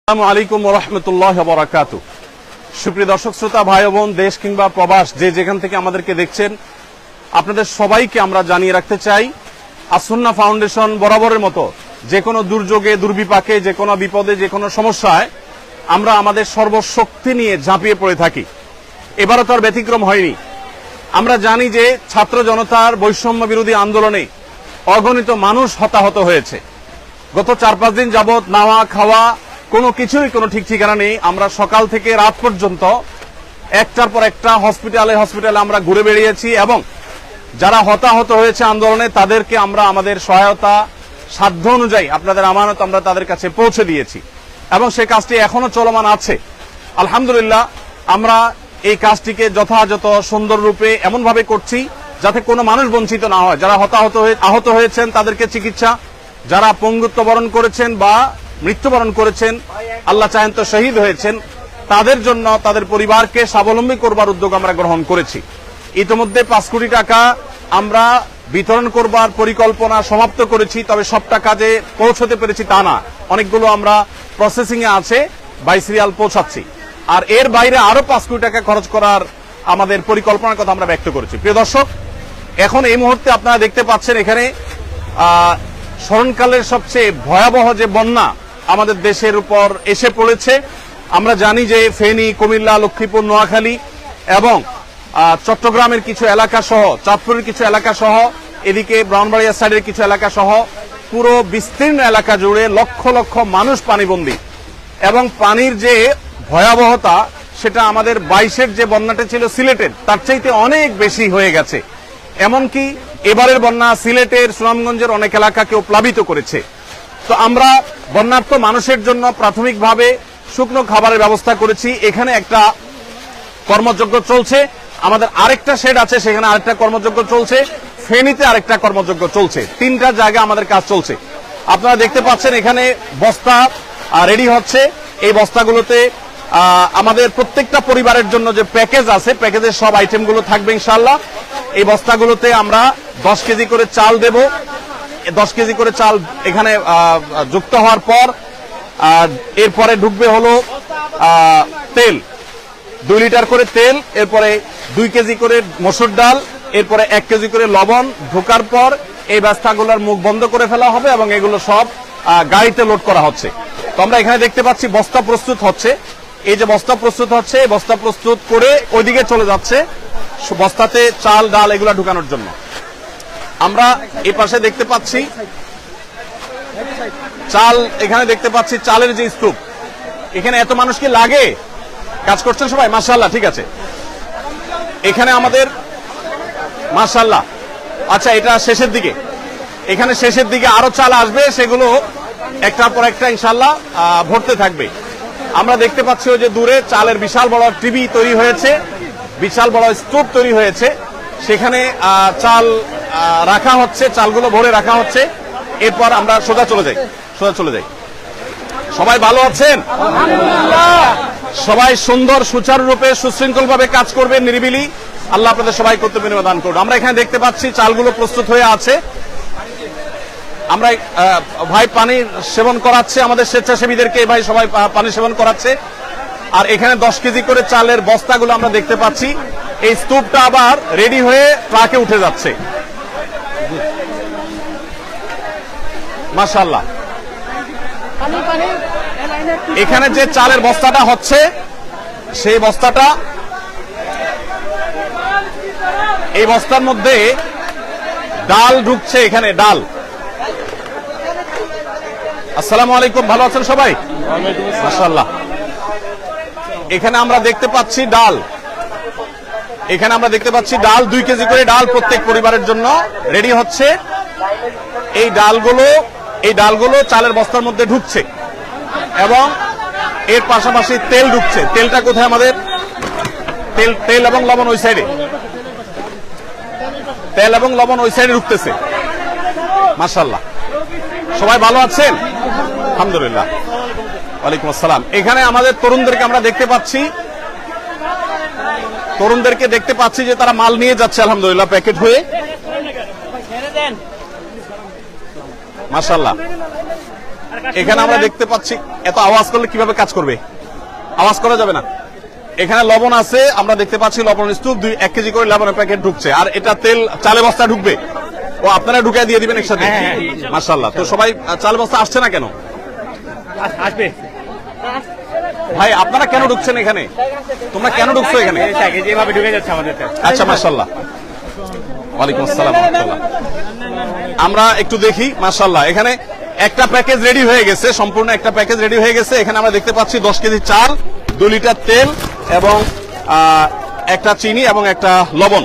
আসসালামু আলাইকুম ওয়া রাহমাতুল্লাহি ওয়া বারাকাতুহু। সুপ্রিয় দর্শক শ্রোতা ভাই ও বোন, দেশ কিংবা প্রবাস যে যেখান থেকে আমাদেরকে দেখছেন, আপনাদের সবাইকে আমরা জানিয়ে রাখতে চাই, আসুন্নাহ ফাউন্ডেশন বরাবরের মতো যে কোনো দুর্যোগে, দুর্বিপাকে, যে কোনো বিপদে, যে কোনো সমস্যায় আমরা আমাদের সর্বশক্তি নিয়ে ঝাঁপিয়ে পড়ে থাকি। এবারও তো আর ব্যতিক্রম হয়নি। আমরা জানি যে ছাত্র জনতার বৈষম্য বিরোধী আন্দোলনে অগণিত মানুষ হতাহত হয়েছে। গত 4-5 দিন যাবৎ নাওয়া খাওয়া কোনো কিছুরই কোনো ঠিক ঠিকানা নেই। আমরা সকাল থেকে রাত পর্যন্ত একটার পর একটা হসপিটালে আমরা ঘুরে বেরিয়েছি এবং যারা হতাহত হয়েছে আন্দোলনে তাদেরকে আমরা আমাদের সহায়তা সাধ্য অনুযায়ী আপনাদের আমানত আমরা তাদের কাছে পৌঁছে দিয়েছি এবং সেই কাজটি এখনো চলমান আছে। আলহামদুলিল্লাহ, আমরা এই কাজটিকে যথাযথ সুন্দর রূপে এমনভাবে করছি যাতে কোনো মানুষ বঞ্চিত না হয়। যারা আহত হয়েছেন তাদেরকে চিকিৎসা, যারা পঙ্গুত্ব বরণ করেছেন বা মৃত্যুবরণ করেছেন, আল্লাহ চাহেন তো শহীদ হয়েছেন, তাদের জন্য তাদের পরিবারকে স্বাবলম্বী করবার উদ্যোগ আমরা গ্রহণ করেছি। ইতিমধ্যে 5 কোটি টাকা আমরা বিতরণ করবার পরিকল্পনা সমাপ্ত করেছি, তবে সব টাকা যে পৌঁছতে পেরেছি তা না। অনেকগুলো আমরা প্রসেসিং এ আছে, বাই সিরিয়াল পৌঁছাচ্ছি। আর এর বাইরে আরো 5 কোটি টাকা খরচ করার আমাদের পরিকল্পনার কথা আমরা ব্যক্ত করেছি। প্রিয় দর্শক, এখন এই মুহূর্তে আপনারা দেখতে পাচ্ছেন এখানে স্মরণকালের সবচেয়ে ভয়াবহ যে বন্যা আমাদের দেশের উপর এসে পড়েছে। আমরা জানি যে ফেনী, কুমিল্লা, লক্ষ্মীপুর, নোয়াখালী এবং চট্টগ্রামের কিছু এলাকা সহ, চাঁদপুরের কিছু এলাকা সহ, এদিকে ব্রাহ্মণবাড়িয়া সাইডের কিছু এলাকা সহ পুরো বিস্তীর্ণ এলাকা জুড়ে লক্ষ লক্ষ মানুষ পানিবন্দী এবং পানির যে ভয়াবহতা সেটা আমাদের 22-এর যে বন্যাটা ছিল সিলেটের তার চাইতে অনেক বেশি হয়ে গেছে। এমনকি এবারের বন্যা সিলেটের, সুনামগঞ্জের অনেক এলাকাকেও প্লাবিত করেছে। তো আমরা বন্যার্ত মানুষের জন্য প্রাথমিকভাবে শুকনো খাবারের ব্যবস্থা করেছি। এখানে একটা কর্মযজ্ঞ চলছে, আমাদের আরেকটা শেড আছে সেখানে আরেকটা কর্মযজ্ঞ চলছে, ফেনীতে আরেকটা কর্মযজ্ঞ চলছে। 3টা জায়গায় আমাদের কাজ চলছে। আপনারা দেখতে পাচ্ছেন এখানে বস্তা রেডি হচ্ছে। এই বস্তাগুলোতে আমাদের প্রত্যেকটা পরিবারের জন্য যে প্যাকেজ আছে, প্যাকেজের সব আইটেমগুলো থাকবে ইনশাআল্লাহ। এই বস্তাগুলোতে আমরা 10 কেজি করে চাল দেব। 10 কেজি করে চাল এখানে যুক্ত হওয়ার পর এরপরে ঢুকবে হলো তেল, 2 লিটার করে তেল, এরপরে 2 কেজি করে মসুর ডাল, এরপরে 1 কেজি করে লবণ ঢোকার পর এই বস্তাগুলোর মুখ বন্ধ করে ফেলা হবে এবং এগুলো সব গাড়িতে লোড করা হচ্ছে। তো আমরা এখানে দেখতে পাচ্ছি বস্তা প্রস্তুত হচ্ছে। এই যে বস্তা প্রস্তুত হচ্ছে, এই বস্তা প্রস্তুত করে ওইদিকে চলে যাচ্ছে বস্তাতে চাল ডাল এগুলো ঢুকানোর জন্য। আমরা এই পাশে দেখতে পাচ্ছি চাল, এখানে দেখতে পাচ্ছি চালের যে স্তূপ। এখানে এত মানুষ কি লাগে? কাজ করছেন সবাই? মাশাআল্লাহ, ঠিক আছে। এখানে আমাদের মাশাআল্লাহ, আচ্ছা এটা শেষের দিকে, এখানে শেষের দিকে আরো চাল আসবে, সেগুলো একটার পর একটা ইনশাআল্লাহ ভরতে থাকবে। আমরা দেখতে পাচ্ছি ওই যে দূরে চালের বিশাল বড় টিভি তৈরি হয়েছে, বিশাল বড় স্তূপ তৈরি হয়েছে, সেখানে চাল রাখা হচ্ছে, চালগুলো ভরে রাখা হচ্ছে। এরপর আমরা সোজা চলে যাই। সবাই ভালো আছেন? সবাই সুন্দর সুচারুরূপে সুশৃঙ্খল ভাবে কাজ করবেন, নিরিবিলি। আল্লাহ আপনাদের সবাই কর্তব্য বিনিময় দান করুন। আমরা এখানে দেখতে পাচ্ছি চালগুলো প্রস্তুত হয়ে আছে। আমরা ভাই পানি সেবন করাচ্ছে আমাদের স্বেচ্ছাসেবীদেরকে, ভাই সবাই পানি সেবন করাচ্ছে। আর এখানে 10 কেজি করে চালের বস্তাগুলো আমরা দেখতে পাচ্ছি। এই স্তূপটা আবার রেডি হয়ে ট্রাকে উঠে যাচ্ছে। মাশাআল্লাহ, এখানে যে চালের বস্তাটা হচ্ছে সেই বস্তাটা, এই বস্তার মধ্যে ডাল ঢুকছে। এখানে ডাল। আসসালামু আলাইকুম, ভালো আছেন সবাই? মাশাআল্লাহ। এখানে আমরা দেখতে পাচ্ছি ডাল, এখানে আমরা দেখতে পাচ্ছি ডাল, 2 কেজি করে ডাল প্রত্যেক পরিবারের জন্য রেডি হচ্ছে। এই ডালগুলো চালের বস্তার মধ্যে ঢুকছে এবং এর পাশাপাশি তেল ঢুকছে। তেলটা কোথায়? আমাদের তেল এবং লবণ ওই সাইডে, তেল এবং লবণ ওই সাইডে ঢুকতেছে। মাশাআল্লাহ, সবাই ভালো আছেন? আলহামদুলিল্লাহ। ওয়ালাইকুম আসসালাম। এখানে আমাদের তরুণদেরকে আমরা দেখতে পাচ্ছি যে তারা মাল নিয়ে যাচ্ছে আলহামদুলিল্লাহ প্যাকেট হয়ে। মাশাআল্লাহ, এখানে আমরা দেখতে পাচ্ছি এত আওয়াজ করলে কিভাবে কাজ করবে, আওয়াজ করা যাবে না। এখানে লবণ আছে, আমরা দেখতে পাচ্ছি লবণ স্তূপ 1 কেজি করে লবণের প্যাকেট ঢুকছে, আর এটা তেল চালে বস্তা ঢুকবে, ও আপনারা ঢুকাই দিয়ে দিবেন একসাথে। মাশাআল্লাহ। তো সবাই চালে বস্তা আসছে না কেন? আসবে ভাই আপনারা কেন ঢুকছেন এখানে? তোমরা কেন ঢুকছো এখানে? যেভাবে ঢুকে যাচ্ছে আমাদের। আচ্ছা মাশাআল্লাহ। ওয়ালাইকুম আসসালাম ওয়া রাহমাতুল্লাহ। আমরা একটু দেখি। মাশাআল্লাহ, এখানে একটা প্যাকেজ রেডি হয়ে গেছে, সম্পূর্ণ একটা প্যাকেজ রেডি হয়ে গেছে। এখানে আমরা দেখতে পাচ্ছি 10 কেজি চাল, 2 লিটার তেল এবং একটা চিনি এবং একটা লবণ।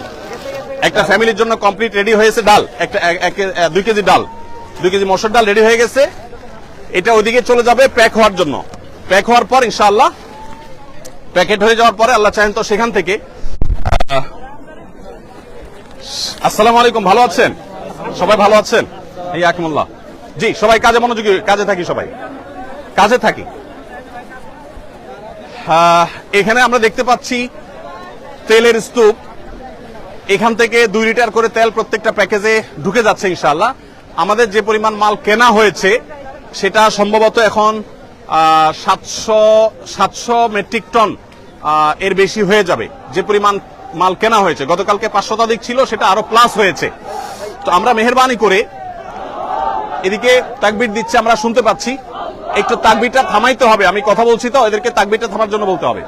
একটা ফ্যামিলির জন্য কমপ্লিট রেডি হয়েছে। ডাল একটা 2 কেজি ডাল, 2 কেজি মসুর ডাল রেডি হয়ে গেছে। এটা ওইদিকে চলে যাবে প্যাক হওয়ার জন্য। প্যাক হওয়ার পর ইনশাআল্লাহ প্যাকেট হয়ে যাওয়ার পরে আল্লাহ চাহেন তো সেখান থেকে। আসসালামু আলাইকুম, ভালো আছেন সবাই? ভালো আছেন? এই আকিমুল্লাহ। জি, সবাই কাজে মনোযোগী, কাজে থাকি, সবাই কাজে থাকি। এখানে আমরা দেখতে পাচ্ছি তেলের স্তূপ। এখান থেকে 2 লিটার করে তেল প্রত্যেকটা প্যাকেজে ঢুকে যাচ্ছে ইনশাআল্লাহ। আমাদের যে পরিমাণ মাল কেনা হয়েছে সেটা সম্ভবত এখন 700 মেট্রিক টন এর বেশি হয়ে যাবে। যে পরিমাণ মাল কেনা হয়েছে, গতকালকে 500 শতাধিক ছিল, সেটা আরো প্লাস হয়েছে। তো আমরা মেহেরবানি করে, এদিকে তাকবীর দিচ্ছে আমরা শুনতে পাচ্ছি, একটু তাকবীরটা থামাইতে হবে। আমি কথা বলছি তো, এদেরকে তাকবীরটা থামার জন্য বলতে হবে।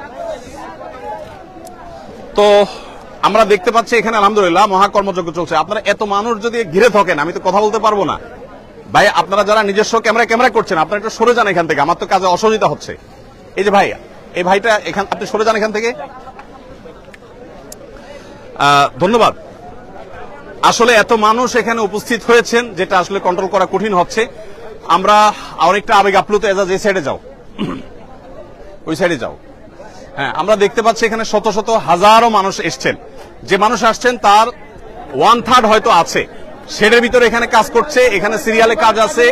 তো আমরা দেখতে পাচ্ছি এখানে আলহামদুলিল্লাহ মহাকর্মযজ্ঞ চলছে। আপনারা এত মানুষ যদি ঘিরে থাকেন, আমি তো কথা বলতে পারবো না। ভাই আপনারা যারা নিজস্ব ক্যামেরা করছেন, আপনারা একটু সরে যান এখান থেকে, আমার তো কাজে অসুবিধা হচ্ছে। এই যে ভাই, এই ভাইটা এখান, আপনি সরে যান এখান থেকে। ধন্যবাদ। আসলে এত মানুষ এখানে উপস্থিত হয়েছেন, যেটা আসলে কন্ট্রোল করা কঠিন হচ্ছে। আমরা অনেকটা আবেগ আপ্লুত। এজাজ এই সাইডে যাও, ওই সাইডে যাও। হ্যাঁ, আমরা দেখতে পাচ্ছি এখানে শত শত হাজারো মানুষ এসছেন। যে মানুষ আসছেন তার 1/3 হয়তো আছে শেডের ভিতরে এখানে কাজ করছে। এখানে সিরিয়ালে কাজ আছে,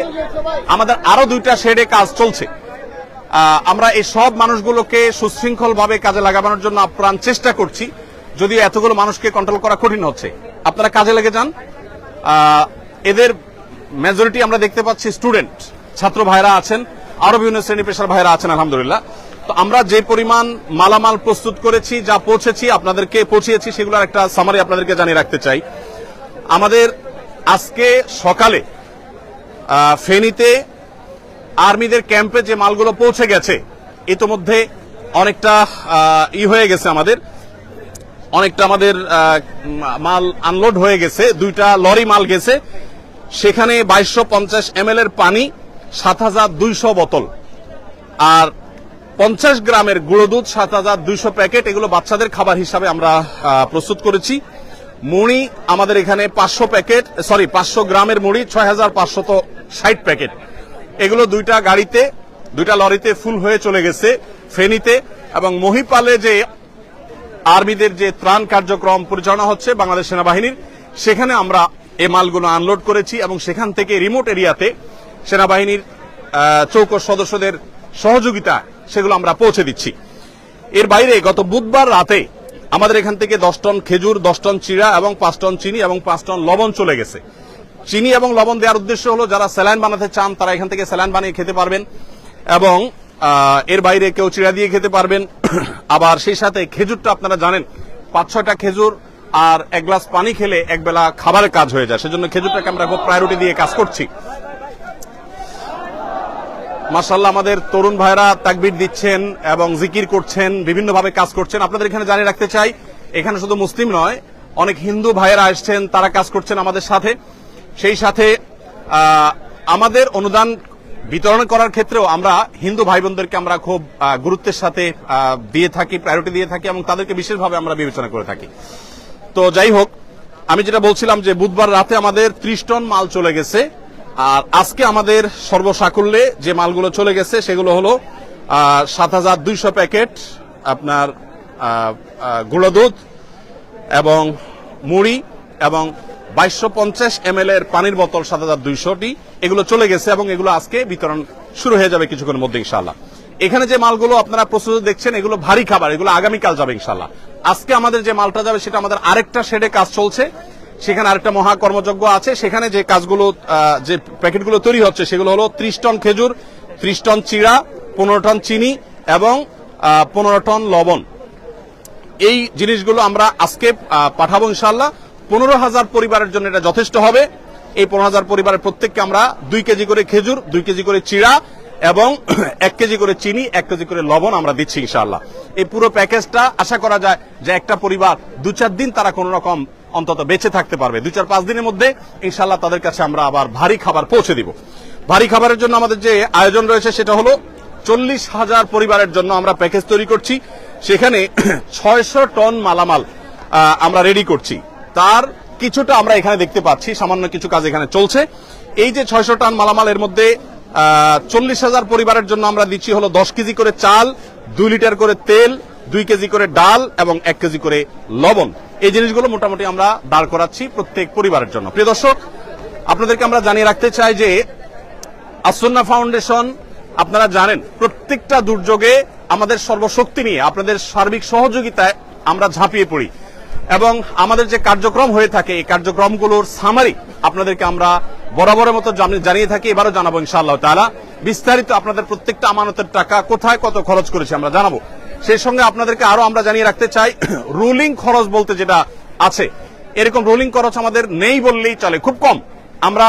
আমাদের আরো 2টা শেডে কাজ চলছে। আমরা এই সব মানুষগুলোকে সুশৃঙ্খল ভাবে কাজে লাগানোর জন্য আপ্রাণ চেষ্টা করছি, যদিও এতগুলো মানুষকে কন্ট্রোল করা কঠিন হচ্ছে। আপনারা কাজে লেগে যান। এদের মেজরিটি আমরা দেখতে পাচ্ছি স্টুডেন্ট, ছাত্র ভাইরা আছেন, আরো বিভিন্ন শ্রেণী পেশার ভাইরা আছেন আলহামদুলিল্লাহ। তো আমরা যে পরিমাণ মালামাল প্রস্তুত করেছি, যা পৌঁছেছি আপনাদেরকে পৌঁছিয়েছি, সেগুলোর একটা সামারি আপনাদেরকে জানিয়ে রাখতে চাই। আমাদের আজকে সকালে ফেনীতে আর্মিদের ক্যাম্পে যে মালগুলো পৌঁছে গেছে, ইতোমধ্যে অনেকটা হয়ে গেছে, অনেকটা আমাদের মাল আনলোড হয়ে গেছে। 2টা লরি মাল গেছে, সেখানে 2250 ml এর পানি, 7200 বোতল, আর 50 গ্রামের গুঁড়ো দুধ 7200 প্যাকেট। এগুলো বাচ্চাদের খাবার হিসাবে আমরা প্রস্তুত করেছি। মুড়ি আমাদের এখানে 500 গ্রামের মুড়ি 6560 প্যাকেট। এগুলো 2টা গাড়িতে, 2টা লরিতে ফুল হয়ে চলে গেছে ফেনীতে। এবং মহিপালে যে আর্মিদের যে ত্রাণ কার্যক্রম পরিচালনা হচ্ছে বাংলাদেশ সেনাবাহিনীর, সেখানে আমরা এই মালগুলো আনলোড করেছি এবং সেখান থেকে রিমোট এরিয়াতে সেনাবাহিনীর চৌকস সদস্যদের সহযোগিতা সেগুলো আমরা পৌঁছে দিচ্ছি। এর বাইরে গত বুধবার রাতে আমাদের এখান থেকে 10 টন খেজুর, 10 টন চিড়া এবং 5 টন চিনি এবং 5 টন লবণ চলে গেছে। চিনি এবং লবণ দেওয়ার উদ্দেশ্য হলো যারা স্যালাইন বানাতে চান তারা এখান থেকে স্যালাইন বানিয়ে খেতে পারবেন, এবং এর বাইরে কেউ চিড়া দিয়ে খেতে পারবেন। আবার সেই সাথে খেজুরটা আপনারা জানেন 5-6টা খেজুর আর 1 গ্লাস পানি খেলে একবেলা খাবারের কাজ হয়ে যায়, সেজন্য খেজুরটাকে আমরা খুব প্রায়োরিটি দিয়ে কাজ করছি। মাশাআল্লাহ, আমাদের তরুণ ভাইরা তাকবীর দিচ্ছেন এবং জিকির করছেন, বিভিন্নভাবে কাজ করছেন। আপনাদের এখানে জানিয়ে রাখতে চাই, এখানে শুধু মুসলিম নয়, অনেক হিন্দু ভাইয়েরা আসছেন, তারা কাজ করছেন আমাদের সাথে। সেই সাথে আমাদের অনুদান বিতরণ করার ক্ষেত্রেও আমরা হিন্দু ভাই বোনদেরকে আমরা খুব গুরুত্বের সাথে দিয়ে থাকি, প্রায়োরিটি দিয়ে থাকি এবং তাদেরকে বিশেষভাবে আমরা বিবেচনা করে থাকি। তো যাই হোক, আমি যেটা বলছিলাম যে বুধবার রাতে আমাদের 30 টন মাল চলে গেছে, আর আজকে আমাদের সর্বসাকুল্যে যে মালগুলো চলে গেছে সেগুলো হলো 7200 প্যাকেট আপনার গুঁড়ো দুধ এবং মুড়ি এবং 2250 ml এর পানির বোতল 7200টি, এগুলো চলে গেছে এবং এগুলো আজকে বিতরণ শুরু হয়ে যাবে কিছুক্ষণের মধ্যে ইনশাআল্লাহ। এখানে যে মালগুলো আপনারা প্রস্তুত দেখছেন এগুলো ভারী খাবার, এগুলো আগামীকাল যাবে ইনশাআল্লাহ। আজকে আমাদের যে মালটা যাবে সেটা আমাদের আরেকটা শেডে কাজ চলছে, সেখানে আরেকটা মহা কর্মযজ্ঞ আছে। সেখানে যে কাজগুলো যে প্যাকেটগুলো তৈরি হচ্ছে সেগুলো হলো 30 টন খেজুর, 30 টন চিড়া, 15 টন চিনি এবং 15 টন লবণ। এই জিনিসগুলো আমরা আজকে পাঠাবো ইনশাআল্লাহ। 15,000 পরিবারের জন্য এটা যথেষ্ট হবে। এই 15,000 পরিবারের প্রত্যেককে আমরা 2 কেজি করে খেজুর, 2 কেজি করে চিড়া এবং 1 কেজি করে চিনি, 1 কেজি করে লবণ আমরা দিচ্ছি ইনশাআল্লাহ। এই পুরো প্যাকেজটা আশা করা যায় যে একটা পরিবার 2-4 দিন তারা কোন রকম অন্তত বেঁচে থাকতে পারবে। 2-4-5 দিনের মধ্যে ইনশাআল্লাহ তাদের কাছে আমরা আবার ভারী খাবার পৌঁছে দিব। ভারী খাবারের জন্য আমাদের যে আয়োজন রয়েছে সেটা হলো 40,000 পরিবারের জন্য আমরা প্যাকেজ তৈরি করছি। সেখানে 600 টন মালামাল আমরা রেডি করছি। তার কিছুটা আমরা এখানে দেখতে পাচ্ছি, সামান্য কিছু কাজ এখানে চলছে। এই যে 600 টন মালামাল, এর মধ্যে 40,000 পরিবারের জন্য আমরা দিচ্ছি হলো 10 কেজি করে চাল, 2 লিটার করে তেল, 2 কেজি করে ডাল এবং 1 কেজি করে লবণ। এই জিনিসগুলো মোটামুটি আমরা দাঁড় করাচ্ছি প্রত্যেক পরিবারের জন্য। প্রিয় দর্শক, আপনাদেরকে আমরা জানিয়ে রাখতে চাই যে আসুন্নাহ ফাউন্ডেশন, আপনারা জানেন প্রত্যেকটা দুর্যোগে আমাদের সর্বশক্তি নিয়ে আপনাদের সার্বিক সহযোগিতায় আমরা ঝাঁপিয়ে পড়ি এবং আমাদের যে কার্যক্রম হয়ে থাকে এই কার্যক্রমগুলোর সামারি আপনাদেরকে আমরা বরাবরের মতো জানিয়ে থাকি, এবারও জানাবো ইনশাআল্লাহ তাআলা। বিস্তারিত আপনাদের প্রত্যেকটা আমানতের টাকা কোথায় কত খরচ করেছি আমরা জানাবো। সেই সঙ্গে আপনাদেরকে আরো আমরা জানিয়ে রাখতে চাই, রুলিং খরচ বলতে যেটা আছে, এরকম রুলিং খরচ আমাদের নেই বললেই চলে, খুব কম। আমরা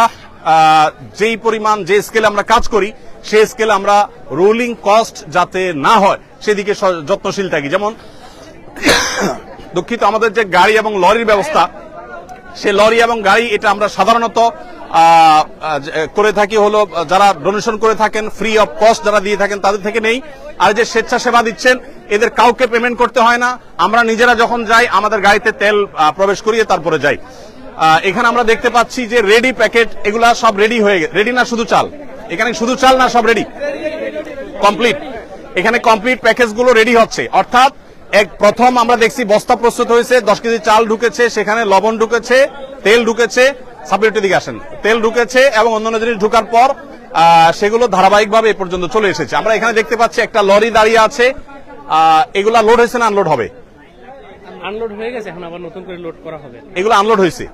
যেই পরিমাণ যে স্কেলে আমরা কাজ করি সেই স্কেলে আমরা রুলিং কস্ট যাতে না হয় সেদিকে যত্নশীল থাকি। যেমন দুঃখিত, আমাদের যে গাড়ি এবং লরির ব্যবস্থা, সে লরি এবং গাড়ি এটা আমরা সাধারণত করে থাকি হলো যারা ডোনেশন করে থাকেন, ফ্রি অফ কস্ট যারা দিয়ে থাকেন তাদের থেকে নেই। আর যে স্বেচ্ছাসেবা দিচ্ছেন এদের কাউকে পেমেন্ট করতে হয় না। আমরা নিজেরা যখন যাই আমাদের গাড়িতে তেল প্রবেশ করিয়ে তারপরে যাই। এখানে আমরা দেখতে পাচ্ছি যে রেডি প্যাকেট, এগুলা সব রেডি হয়ে গেছে। রেডি না শুধু চাল, এখানে শুধু চাল না, সব রেডি কমপ্লিট। এখানে কমপ্লিট প্যাকেজ গুলো রেডি হচ্ছে। অর্থাৎ প্রথম আমরা দেখছি বস্তা প্রস্তুত হয়েছে, 10 কেজি চাল ঢুকেছে, সেখানে লবণ ঢুকেছে, তেল ঢুকেছে, সাবজেক্টের দিকে আসেন, তেল ঢুকেছে এবং অন্যান্য জিনিস ঢোকার পর সেগুলো ধারাবাহিকভাবে এ পর্যন্ত চলে এসেছে। আমরা এখানে দেখতে পাচ্ছি একটা লরি দাঁড়িয়ে আছে। এগুলা লোড হয়েছে না আনলোড হবে? আনলোড হয়ে গেছে, এখন আবার নতুন করে লোড করা হবে। এগুলো আনলোড হয়েছে।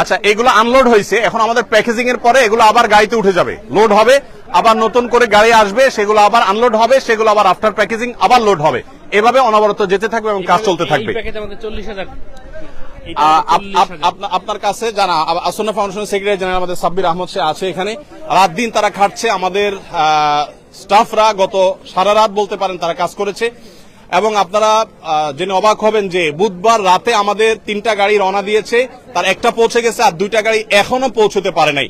আচ্ছা, এগুলো আনলোড হয়েছে, এখন আমাদের প্যাকেজিং এর পরে এগুলো আবার গাড়িতে উঠে যাবে, লোড হবে, আবার নতুন করে গাড়ি আসবে, সেগুলো আবার আনলোড হবে, সেগুলো আবার আফটার প্যাকেজিং আবার লোড হবে। এভাবে অনবরত যেতে থাকবে এবং কাজ চলতে থাকবে। এই প্যাকেজ আমাদের 40,000। আপনার কাছে জানা আসুন্নাহ ফাউন্ডেশনের সেক্রেটারি জেনারেল আমাদের সাব্বির আহমদ সে আছে এখানে। রাত দিন তারা খাটছে, আমাদের স্টাফরা গত সারা রাত বলতে পারেন তারা কাজ করেছে। এবং আপনারা জেনে অবাক হবেন যে বুধবার রাতে আমাদের 3টা গাড়ি রওনা দিয়েছে, তার একটা পৌঁছে গেছে আর 2টা গাড়ি এখনো পৌঁছতে পারে নাই।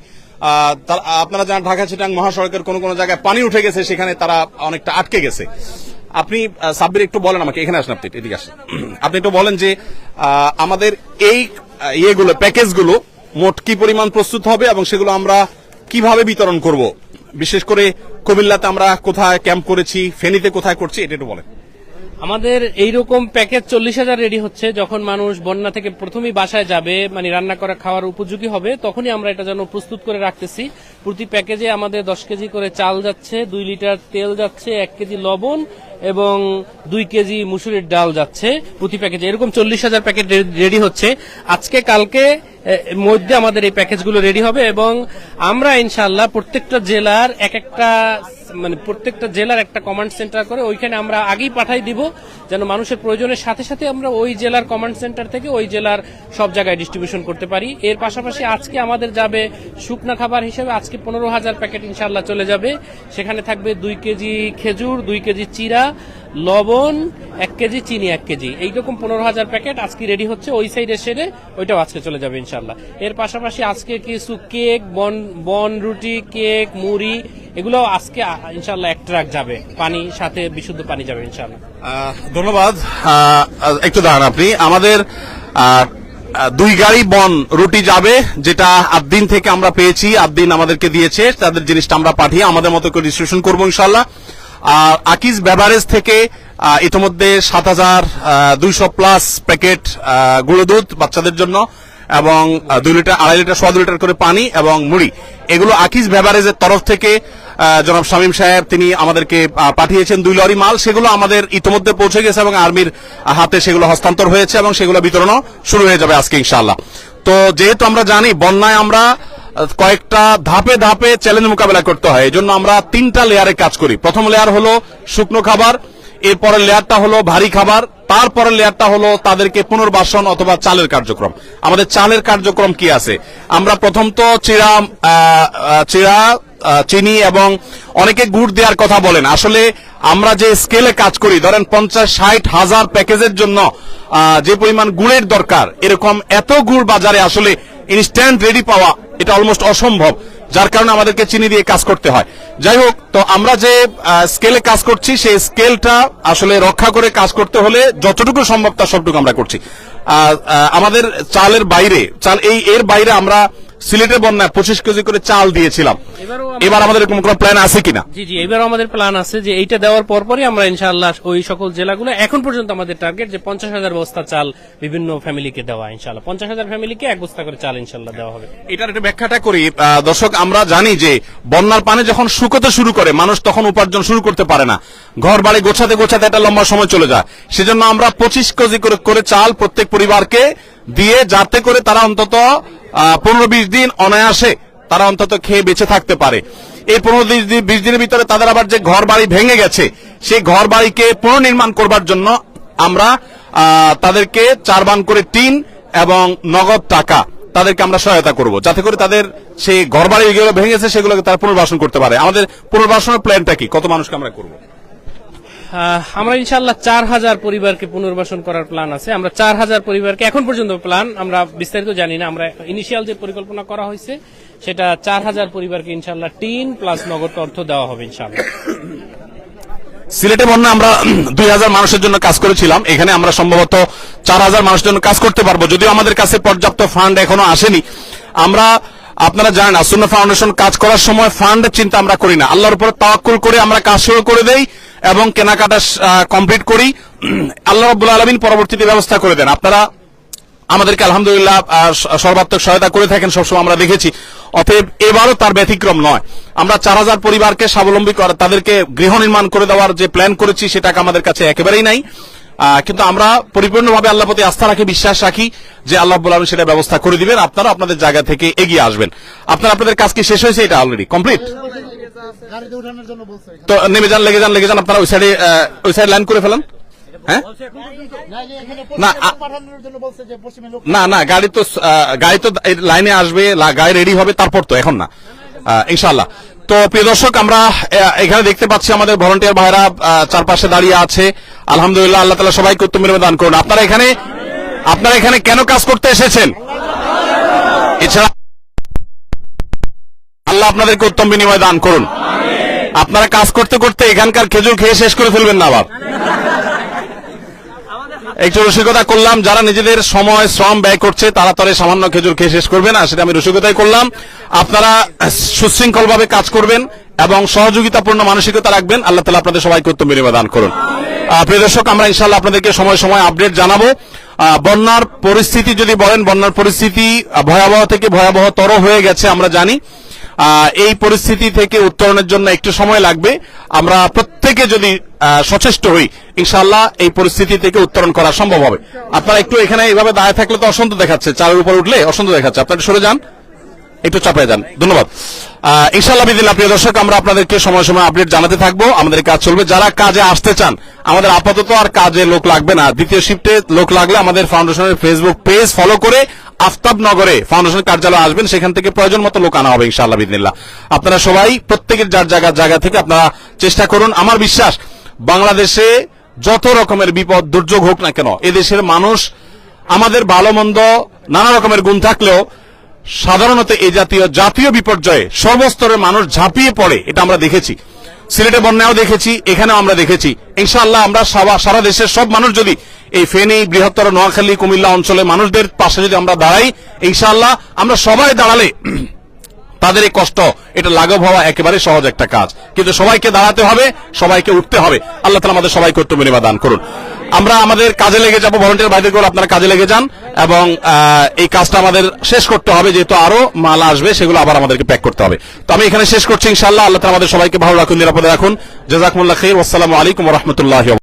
আপনারা জানেন ঢাকা চিটাং মহাসড়কের কোন কোন জায়গায় পানি উঠে গেছে, সেখানে তারা অনেকটা আটকে গেছে। আপনি সাব্বির একটু বলেন আমাকে, এখানে আসেন, আপনি এদিকে আসেন, আপনি একটু বলেন যে আমাদের এই ইয়েগুলো প্যাকেজগুলো মোট কি পরিমাণ প্রস্তুত হবে এবং সেগুলো আমরা কিভাবে বিতরণ করব, বিশেষ করে কুমিল্লাতে আমরা কোথায় ক্যাম্প করেছি, ফেনীতে কোথায় করছি, এটা একটু বলেন। আমাদের এইরকম প্যাকেজ 40,000 রেডি হচ্ছে। যখন মানুষ বন্যা থেকে প্রথমেই বাসায় যাবে, মানে রান্না করা খাওয়ার উপযোগী হবে, তখনই আমরা এটা যেন প্রস্তুত করে রাখতেছি। প্রতি প্যাকেজে আমাদের 10 কেজি করে চাল যাচ্ছে, 2 লিটার তেল যাচ্ছে, 1 কেজি লবণ এবং 2 কেজি মুসুরির ডাল যাচ্ছে প্রতি প্যাকেজে। এরকম 40,000 প্যাকেট রেডি হচ্ছে। আজকে কালকে মধ্যে আমাদের এই প্যাকেজগুলো রেডি হবে এবং আমরা ইনশাআল্লাহ প্রত্যেকটা জেলার প্রত্যেকটা জেলার একটা কমান্ড সেন্টার করে ওইখানে আমরা আগেই পাঠাই দিব, যেন মানুষের প্রয়োজনের সাথে সাথে আমরা ওই জেলার কমান্ড সেন্টার থেকে ওই জেলার সব জায়গায় ডিস্ট্রিবিউশন করতে পারি। এর পাশাপাশি আজকে আমাদের যাবে শুকনা খাবার হিসেবে, আজকে 15,000 প্যাকেট ইনশাআল্লাহ চলে যাবে। সেখানে থাকবে 2 কেজি খেজুর, 2 কেজি চিরা, লবণ, 1 কেজি চিনি, 1 কেজি, এইরকম 15,000 প্যাকেট আজকে রেডি হচ্ছে। ওই সাইডে সেরে ওইটাও আজকে চলে যাবে ইনশাআল্লাহ। এর পাশাপাশি আজকে কিছু কেক, বন রুটি, কেক, মুড়ি, এগুলো আজকে ইনশাআল্লাহ 1 ট্রাক যাবে। পানি সাথে বিশুদ্ধ পানি যাবে ইনশাআল্লাহ। ধন্যবাদ। একটু দাঁড়ান আপনি, আমাদের 2 গাড়ি বন রুটি যাবে, যেটা আদ্দিন থেকে আমরা পেয়েছি, আদ্দিন আমাদেরকে দিয়েছে, তাদের জিনিসটা আমরা পাঠিয়ে আমাদের মতো করে ডিস্ট্রিবিউশন করবো ইনশাআল্লাহ। আর আকিজ বেভারেজ থেকে ইতিমধ্যে 7,200 প্লাস প্যাকেট গুঁড়ো দুধ বাচ্চাদের জন্য এবং 2 লিটার, 2.5 লিটার, 2.25 লিটার করে পানি এবং মুড়ি, এগুলো আকিজ বেভারেজের তরফ থেকে জনাব শামীম সাহেব তিনি আমাদেরকে পাঠিয়েছেন 2 লরি মাল। সেগুলো আমাদের ইতিমধ্যে পৌঁছে গেছে এবং আর্মির হাতে সেগুলো হস্তান্তর হয়েছে এবং সেগুলো বিতরণও শুরু হয়ে যাবে আজকে ইনশাআল্লাহ। তো যেহেতু আমরা জানি বন্যায় আমরা কয়েকটা ধাপে ধাপে চ্যালেঞ্জ মোকাবেলা করতে হয়, এই জন্য আমরা 3টা লেয়ারে কাজ করি। প্রথম লেয়ার হলো শুকনো খাবার, এরপরের লেয়ারটা হলো ভারী খাবার, তারপরের লেয়ারটা হলো তাদেরকে পুনর্বাসন অথবা চালের কার্যক্রম। আমাদের চালের কার্যক্রম কি আছে? আমরা প্রথম তো চিড়া, চিনি এবং অনেকে গুড় দেওয়ার কথা বলেন। আসলে আমরা যে স্কেলে কাজ করি, ধরেন 50-60 হাজার প্যাকেজের জন্য যে পরিমাণ গুড়ের দরকার, এরকম এত গুড় বাজারে আসলে ইনস্ট্যান্ট রেডি পাওয়া এটা অলমোস্ট অসম্ভব, যার কারণে আমাদেরকে চিনি দিয়ে কাজ করতে হয়। যাই হোক, তো আমরা যে স্কেলে কাজ করছি সেই স্কেলটা আসলে রক্ষা করে কাজ করতে হলে যতটুকু সম্ভব তার সবটুকু আমরা করছি। আমাদের চালের বাইরে এর বাইরে আমরা সিলেটের বন্যায় 25 কেজি করে চাল দিয়েছিলাম। এবার আমাদের এরকম কোনো প্ল্যান আছে কিনা? জি, এবারও আমাদের প্ল্যান আছে যে এইটা দেওয়ার পরপরই আমরা ইনশাআল্লাহ ওই সকল জেলাগুলো, এখন পর্যন্ত আমাদের টার্গেট যে 50,000 বস্তা চাল বিভিন্ন ফ্যামিলিকে দেওয়া। ইনশাআল্লাহ 50,000 ফ্যামিলিকে 1 বস্তা করে চাল ইনশাআল্লাহ দেওয়া হবে। এটার একটা ব্যাখ্যাটা করি দর্শক। আমরা জানি যে বন্যার পানি যখন শুকোতে শুরু করে মানুষ তখন উপার্জন শুরু করতে পারে না, ঘর বাড়ি গোছাতে গোছাতে একটা লম্বা সময় চলে যায়। সেজন্য আমরা 25 কেজি করে চাল প্রত্যেক পরিবারকে দিয়ে, যাতে করে তারা অন্তত 15-20 দিন অনায়াসে তারা অন্তত খেয়ে বেঁচে থাকতে পারে। এই 15-20 দিনের ভিতরে তাদের আবার যে ঘর বাড়ি ভেঙে গেছে সেই ঘর বাড়িকে পুনর্নির্মাণ করবার জন্য আমরা তাদেরকে 4 বান করে টিন এবং নগদ টাকা তাদেরকে আমরা সহায়তা করব, যাতে করে তাদের সেই ঘর বাড়ি যেগুলো ভেঙেছে সেগুলোকে তারা পুনর্বাসন করতে পারে। আমাদের পুনর্বাসনের প্ল্যানটা কি? কত মানুষকে আমরা করব? আমরা ইনশাআল্লাহ 4,000 পরিবারকে পুনর্বাসন করার প্ল্যান আছে। আমরা 4,000 পরিবারকে, এখন পর্যন্ত প্ল্যান, আমরা বিস্তারিত জানি না, আমরা ইনিশিয়াল যে পরিকল্পনা করা হয়েছে সেটা 4,000 পরিবারকে ইনশাআল্লাহ টিন প্লাস নগদ অর্থ দেওয়া হবে ইনশাআল্লাহ। সিলেটে বন্যা আমরা 2,000 মানুষের জন্য কাজ করেছিলাম, এখানে আমরা সম্ভবত 4,000 মানুষের জন্য কাজ করতে পারবো, যদিও আমাদের কাছে পর্যাপ্ত ফান্ড এখনো আসেনি। আমরা, আপনারা জানেন, আসুন্নাহ ফাউন্ডেশন কাজ করার সময় ফান্ডের চিন্তা আমরা করি না, আল্লাহর উপর তাওয়াক্কুল করে আমরা কাজ শুরু করে দেই এবং কেনাকাটা কমপ্লিট করি। আল্লাহ রাব্বুল আলামিন পরবর্তীতে ব্যবস্থা করে দেন। আপনারা আমাদেরকে আলহামদুলিল্লাহ সর্বাত্মক সহায়তা করে থাকেন, সবসময় আমরা দেখেছি। অতএব এবারও তার ব্যতিক্রম নয়। আমরা 4,000 পরিবারকে স্বাবলম্বী করে তাদেরকে গৃহ নির্মাণ করে দেওয়ার যে প্ল্যান করেছি সে টাকা আমাদের কাছে একেবারেই নাই, কিন্তু আমরা পরিপূর্ণভাবে আল্লাহর প্রতি আস্থা রাখি, বিশ্বাস রাখি যে আল্লাহ রাব্বুল আলামিন সেটা ব্যবস্থা করে দিবেন। আপনারা আপনাদের জায়গা থেকে এগিয়ে আসবেন। আপনাদের কাজ কি শেষ হয়েছে? এটা অলরেডি কমপ্লিট। তো নেমে যান, লেগে যান, আপনারা ওই সাইডে লাইন করে ফেলেন। হ্যাঁ, না, গাড়ি তো লাইনে আসবে, গাড়ি রেডি হবে, তারপর তো, এখন না, ইনশাআল্লাহ। তো প্রিয় দর্শক, আমরা এখানে দেখতে পাচ্ছি আমাদের ভলান্টিয়ার ভাইরা চারপাশে দাঁড়িয়ে আছে। আলহামদুলিল্লাহ, আল্লাহ তাআলা সবাইকে উত্তম বিনিময় দান করুন। আপনারা এখানে কেন কাজ করতে এসেছেন? এছাড়া আল্লাহ আপনাদেরকে উত্তম বিনিময় দান করুন। আপনারা কাজ করতে করতে এখানকার খেজুর খেয়ে শেষ করে ফেলবেন না আবার। একটু রসিকতা করলাম, যারা নিজেদের সময় শ্রম ব্যয় করছে তারা তো সামান্য খেজুর খেয়ে শেষ করবে না, সেটা আমি রসিকতাই করলাম। আপনারা সুশৃঙ্খল ভাবে কাজ করবেন এবং সহযোগিতাপূর্ণ মানসিকতা রাখবেন। আল্লাহ তাআলা আপনাদের সবাইকে উত্তম বিনিময় দান করুন। প্রিয় দর্শক, আমরা ইনশাআল্লাহ আপনাদেরকে সময় সময় আপডেট জানাবো। বন্যার পরিস্থিতি যদি বলেন, বন্যার পরিস্থিতি ভয়াবহ থেকে ভয়াবহতর হয়ে গেছে আমরা জানি। এই পরিস্থিতি থেকে উত্তরণের জন্য একটু সময় লাগবে। আমরা প্রত্যেকে যদি সচেষ্ট হই, ইনশাআল্লাহ এই পরিস্থিতি থেকে উত্তরণ করা সম্ভব হবে। আপনারা একটু এখানে এইভাবে দাঁড়িয়ে থাকলে তো অসন্ত দেখাচ্ছে, চালের উপর উঠলে অসন্ত দেখাচ্ছে, আপনারা সরে যান, একটু চাপায় যান। ধন্যবাদ। ইনশাআল্লাহ বিদিল্লাহ প্রিয় দর্শক, আমরা আপনাদেরকে সময় সময় আপডেট জানাতে থাকবো। আমাদের কাজ চলবে। যারা কাজে আসতে চান, আমাদের আপাতত আর কাজে লোক লাগবে না। দ্বিতীয় শিফটে লোক লাগলে আমাদের ফাউন্ডেশনের ফেসবুক পেজ ফলো করে আফতাবনগরে ফাউন্ডেশন কার্যালয়ে আসবেন, সেখান থেকে প্রয়োজন মতো লোক আনা হবে ইনশাআল্লাহ বিদিল্লাহ। আপনারা সবাই প্রত্যেকের যার জায়গা থেকে আপনারা চেষ্টা করুন। আমার বিশ্বাস, বাংলাদেশে যত রকমের বিপদ দুর্যোগ হোক না কেন, এদেশের মানুষ, আমাদের ভালো মন্দ নানা রকমের গুণ থাকলেও সাধারণত এই জাতীয় বিপর্যয়ে সর্বস্তরের মানুষ ঝাঁপিয়ে পড়ে, এটা আমরা দেখেছি। সিলেটে বন্যাও দেখেছি, এখানেও আমরা দেখেছি। ইনশাআল্লাহ আমরা সারা দেশের সব মানুষ যদি এই ফেনী, বৃহত্তর নোয়াখালী, কুমিল্লা অঞ্চলে মানুষদের পাশে যদি আমরা দাঁড়াই, ইনশাআল্লাহ আমরা সবাই দাঁড়ালে তাদের এই কষ্ট এটা লাঘব হওয়া একেবারে সহজ একটা কাজ। কিন্তু সবাইকে দাঁড়াতে হবে, সবাইকে উঠতে হবে। আল্লাহ তাআলা আমাদের সবাইকে উত্তম বিনিময় দান করুন। আমরা আমাদের কাজে লেগে যাব। ভলান্টিয়ার ভাইদেরকে আপনারা কাজে লেগে যান এবং এই কাজটা আমাদের শেষ করতে হবে, যেহেতু আরো মাল আসবে, সেগুলো আবার আমাদেরকে প্যাক করতে হবে। তো আমি এখানে শেষ করছি। ইনশাআল্লাহ আল্লাহ তাআলা আমাদের সবাইকে ভালো রাখুন, নিরাপদে রাখুন। জাযাকুমুল্লাহ খাইর। ওয়াসসালামু আলাইকুম ওয়া রাহমাতুল্লাহি।